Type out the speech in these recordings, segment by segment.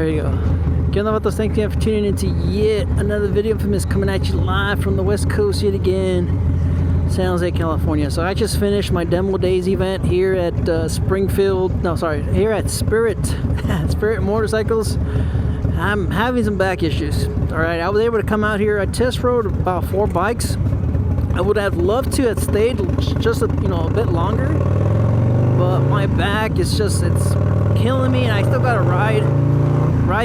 There you go. Again, about those, thank you for tuning into yet another video from this, coming at you live from the West Coast yet again, San Jose, California. So I just finished my Demo Days event here at here at Spirit Motorcycles. I'm having some back issues. All right, I was able to come out here. I test rode about 4 bikes. I would have loved to have stayed just a bit longer, but my back is it's killing me, and I still got to ride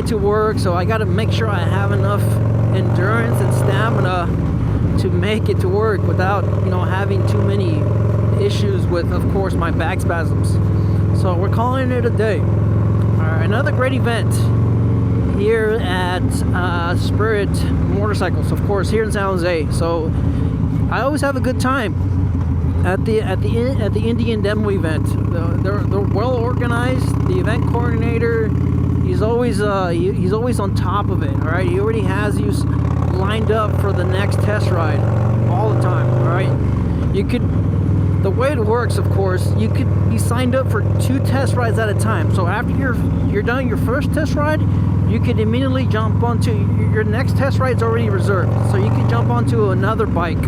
to work, so I got to make sure I have enough endurance and stamina to make it to work without having too many issues with, of course, my back spasms. So we're calling it a day. All right, another great event here at Spirit Motorcycles, of course, here in San Jose. So I always have a good time at the Indian Demo event. They're well organized. The event coordinator, he's always on top of it. All right, he already has you lined up for the next test ride all the time. All right, the way it works, of course, you could be signed up for 2 test rides at a time. So after you're done your first test ride, you could immediately jump onto your next test ride's already reserved. So you could jump onto another bike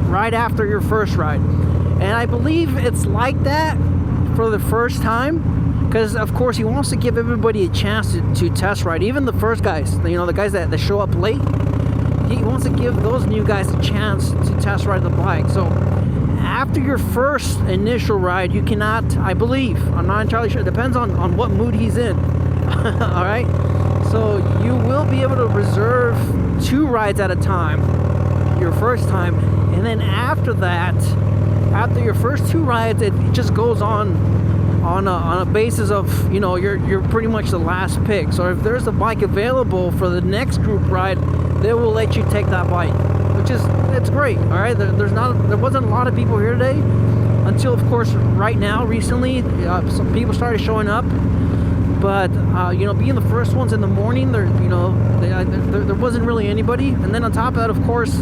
right after your first ride. And I believe it's like that for the first time, because of course he wants to give everybody a chance to test ride, even the first guys, the guys that show up late. He wants to give those new guys a chance to test ride the bike. So after your first initial ride, you cannot, I believe, I'm not entirely sure, it depends on what mood he's in. All right, so you will be able to reserve 2 rides at a time your first time, and then after that, after your first 2 rides, it just goes on a basis of you're pretty much the last pick. So if there's a bike available for the next group ride, they will let you take that bike, which is, it's great. All right, there wasn't a lot of people here today until, of course, right now, recently, some people started showing up. But being the first ones in the morning, there wasn't really anybody. And then on top of that, of course,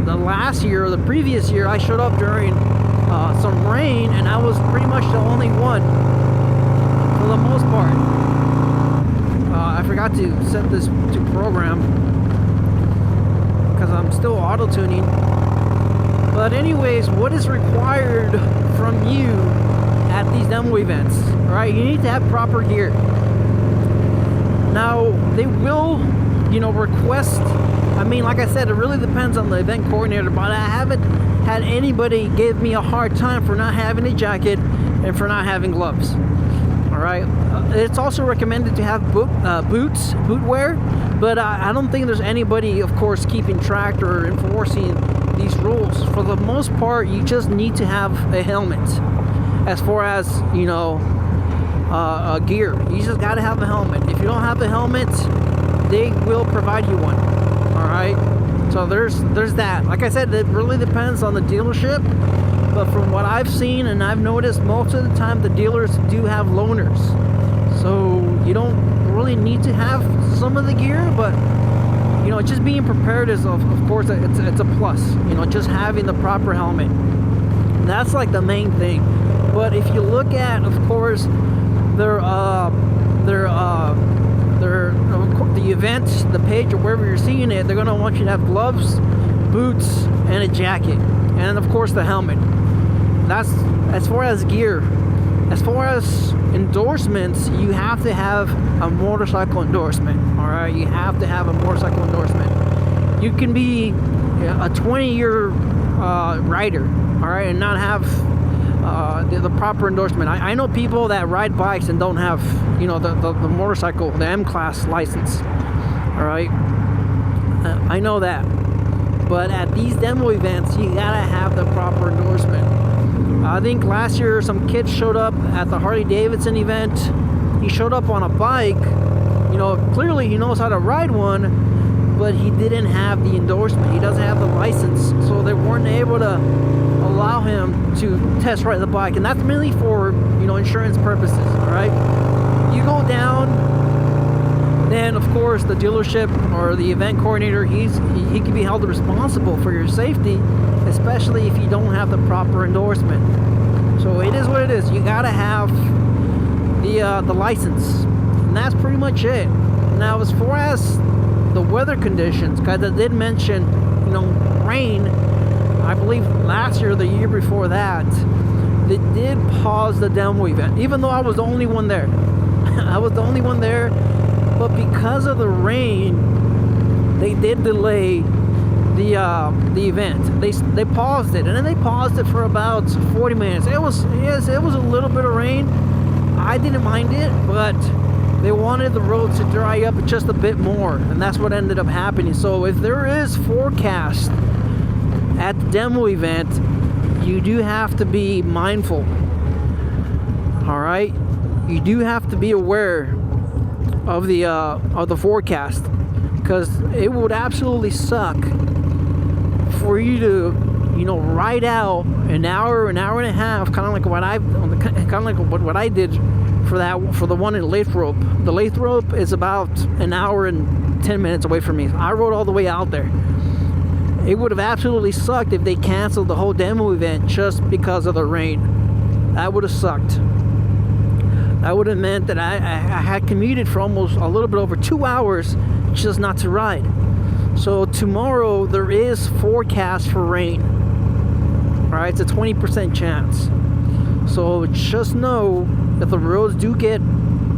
the last year or the previous year, I showed up during some rain, and I was pretty much the only one for the most part. I forgot to set this to program because I'm still auto tuning. But anyways, what is required from you at these demo events? All right, you need to have proper gear. Now they will request, I mean, like I said, it really depends on the event coordinator, but I haven't had anybody give me a hard time for not having a jacket and for not having gloves. All right, it's also recommended to have boot wear, but I don't think there's anybody, of course, keeping track or enforcing these rules. For the most part, you just need to have a helmet. As far as gear, you just got to have a helmet. If you don't have a helmet, they will provide you one. All right, so there's that. Like I said, it really depends on the dealership, but from what I've seen and I've noticed, most of the time the dealers do have loaners, so you don't really need to have some of the gear, but just being prepared is of course it's a plus. Just having the proper helmet, that's like the main thing. But if you look at, of course, the event, the page, or wherever you're seeing it, they're going to want you to have gloves, boots, and a jacket, and of course the helmet. That's as far as gear. As far as endorsements, you have to have a motorcycle endorsement. All right, you have to have a motorcycle endorsement. You can be a 20-year rider, all right, and not have the proper endorsement. I know people that ride bikes and don't have the motorcycle, the M-Class license. All right, I know that, but at these demo events, you gotta have the proper endorsement. I think last year some kid showed up at the Harley-Davidson event. He showed up on a bike. Clearly he knows how to ride one, but he didn't have the endorsement. He doesn't have the license, so they weren't able to allow him to test ride the bike, and that's mainly for insurance purposes. All right, you go down, then of course the dealership or the event coordinator, he can be held responsible for your safety, especially if you don't have the proper endorsement. So it is what it is. You gotta have the license, and that's pretty much it. Now, as far as the weather conditions, guys, I did mention, you know, rain. I believe last year or the year before that, they did pause the demo event, even though I was the only one there. I was the only one there, but because of the rain, they did delay the event. They paused it, and then they paused it for about 40 minutes. It was a little bit of rain. I didn't mind it, but they wanted the roads to dry up just a bit more, and that's what ended up happening. So if there is forecast at the demo event, you do have to be mindful. All right, you do have to be aware of the forecast, because it would absolutely suck for you to, you know, ride out an hour and a half, kind of like what I did for the one in Lathrop. The Lathrop is about an hour and 10 minutes away from me. I rode all the way out there. It would have absolutely sucked if they canceled the whole demo event just because of the rain. That would have sucked. That would have meant that I had commuted for almost a little bit over 2 hours just not to ride. So tomorrow there is forecast for rain. All right, it's a 20% chance. So just know if the roads do get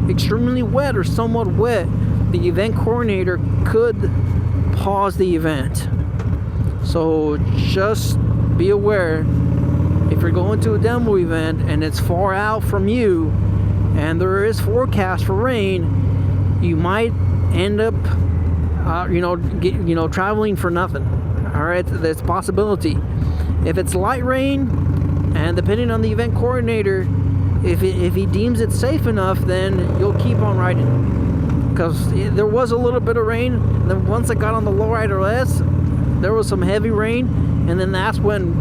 extremely wet or somewhat wet, the event coordinator could pause the event. So just be aware, if you're going to a demo event and it's far out from you and there is forecast for rain, you might end up traveling for nothing. All right, there's a possibility. If it's light rain, and depending on the event coordinator, if he deems it safe enough, then you'll keep on riding. Because there was a little bit of rain, and then once I got on the lowrider S, there was some heavy rain, and then that's when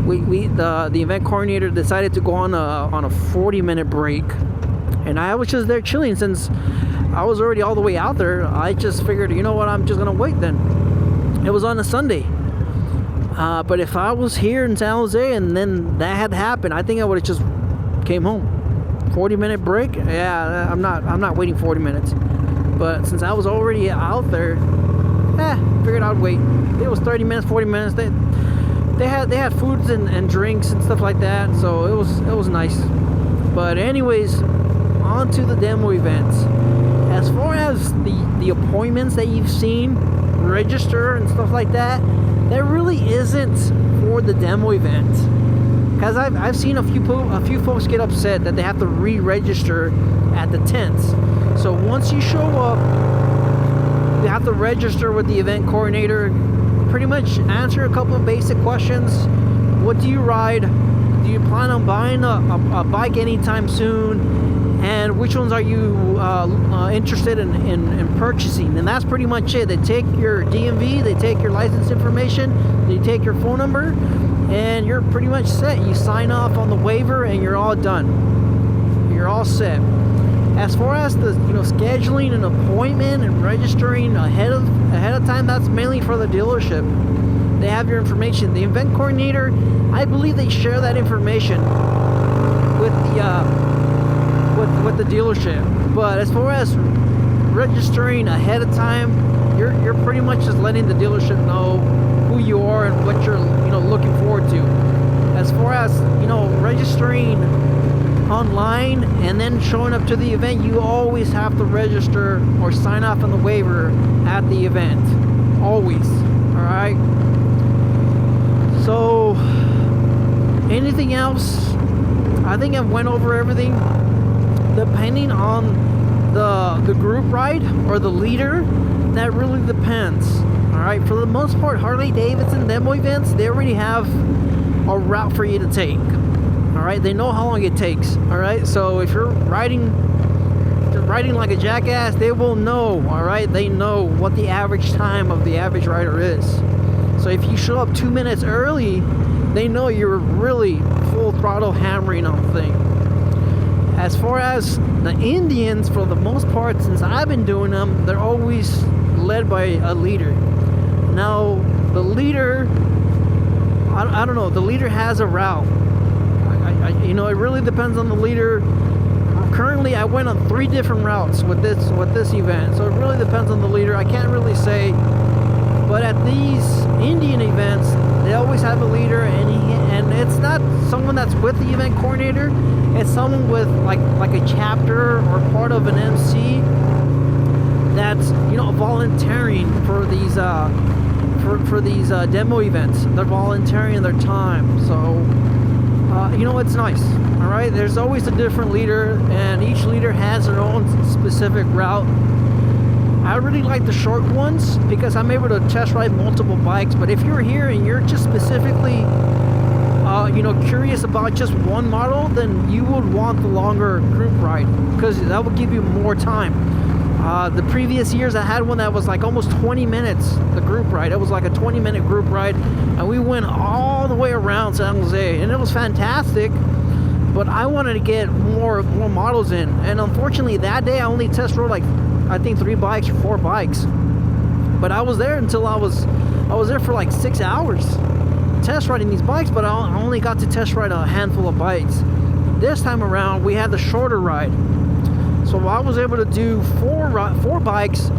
the event coordinator decided to go on a 40-minute break. And I was just there chilling. Since I was already all the way out there, I just figured, you know what, I'm just gonna wait then. It was on a Sunday. But if I was here in San Jose and then that had happened, I think I would have just came home. 40-minute break? Yeah, I'm not waiting 40 minutes. But since I was already out there, figured I'd wait. It was 30 minutes, 40 minutes. They had foods and drinks and stuff like that, so it was nice. But anyways, on to the demo events. As far as the appointments that you've seen, register and stuff like that, there really isn't for the demo event. Because I've seen a few folks get upset that they have to re-register at the tents. So once you show up, you have to register with the event coordinator, pretty much answer a couple of basic questions. What do you ride? Do you plan on buying a bike anytime soon? And which ones are you interested in purchasing? And that's pretty much it. They take your DMV, they take your license information, they take your phone number, and you're pretty much set. You sign off on the waiver and you're all done. You're all set. As far as the scheduling an appointment and registering ahead of time, that's mainly for the dealership. They have your information. The event coordinator, I believe they share that information with the dealership. But as far as registering ahead of time, you're pretty much just letting the dealership know who you are and what you're looking forward to. As far as registering online and then showing up to the event, you always have to register or sign off on the waiver at the event. Always. Alright? So anything else? I think I went over everything. Depending on the group ride or the leader, that really depends. Alright, for the most part, Harley-Davidson demo events, they already have a route for you to take. Alright, they know how long it takes. Alright, so if you're riding like a jackass, they will know. Alright, they know what the average time of the average rider is. So if you show up 2 minutes early, they know you're really full throttle hammering on the thing. As far as the Indians, for the most part, since I've been doing them, they're always led by a leader. Now, the leader, I don't know, the leader has a route. It really depends on the leader, currently I went on 3 different routes with this event, so it really depends on the leader. I can't really say, but at these Indian events, they always have a leader, and it's not someone that's with the event coordinator. It's someone with like a chapter or part of an MC that's, you know, volunteering for these for these demo events. They're volunteering their time, so you know, it's nice. All right, there's always a different leader, and each leader has their own specific route. I really like the short ones because I'm able to test ride multiple bikes. But if you're here and you're just specifically you know, curious about just one model, then you would want the longer group ride because that will give you more time. The previous years I had one that was like almost 20 minutes, the group ride. It was like a 20-minute group ride, and we went all the way around San Jose, and it was fantastic. But I wanted to get more models in, and unfortunately that day I only test rode like, I think 3 bikes or 4 bikes. But I was there until I was there for like 6 hours test riding these bikes, but I only got to test ride a handful of bikes. This time around we had the shorter ride, so I was able to do 4 bikes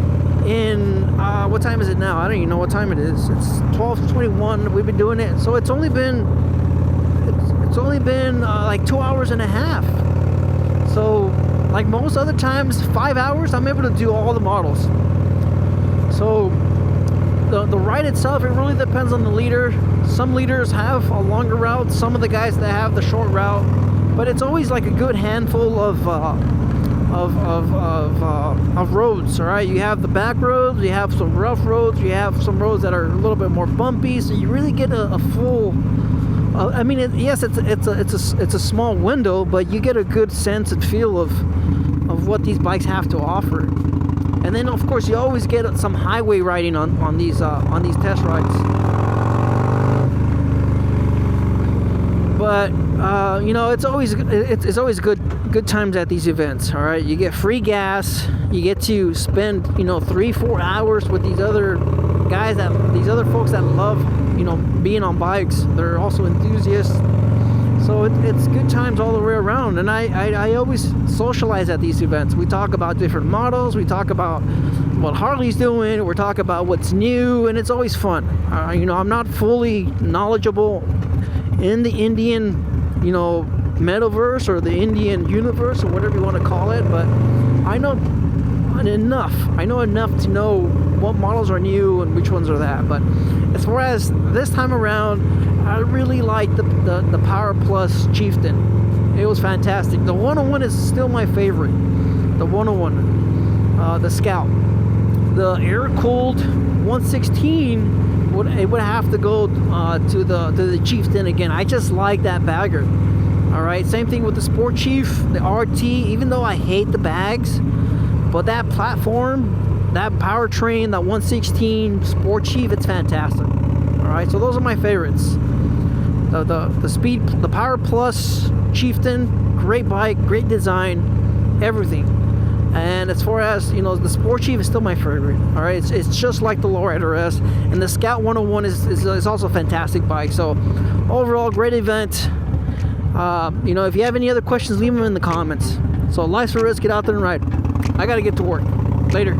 in what time is it now? I don't even know what time it is. It's 12:21. We've been doing it, so it's only been like 2 hours and a half. So like most other times, 5 hours, I'm able to do all the models. So the ride itself, it really depends on the leader. Some leaders have a longer route, some of the guys that have the short route, but it's always like a good handful of roads. All right, you have the back roads, you have some rough roads, you have some roads that are a little bit more bumpy, so you really get a full I mean, yes, it's a small window, but you get a good sense and feel of what these bikes have to offer. And then of course you always get some highway riding on these test rides. But you know, it's always good times at these events. All right, you get free gas, you get to spend, you know, 3-4 hours with these other guys, these other folks that love, you know, being on bikes. They're also enthusiasts, so it's good times all the way around. And I always socialize at these events. We talk about different models, we talk about what Harley's doing, we talk about what's new, and it's always fun. You know, I'm not fully knowledgeable in the Indian, you know, metaverse or the Indian universe or whatever you want to call it, but I know enough to know what models are new and which ones are that. But as far as this time around, I really like the Power Plus Chieftain. It was fantastic. The 101 is still my favorite. The 101, the Scout. The air-cooled 116 would have to go to the Chieftain again. I just like that bagger. All right, same thing with the Sport Chief, the RT. Even though I hate the bags, but that platform, that powertrain, that 116 Sport Chief, it's fantastic. All right, so those are my favorites. The Power Plus Chieftain, great bike, great design, everything. And as far as, you know, the Sport Chief is still my favorite. All right, it's just like the Lowrider S, and the Scout 101 is also a fantastic bike. So overall, great event. You know, if you have any other questions, leave them in the comments. So life's a risk, get out there and ride. I gotta get to work. Later.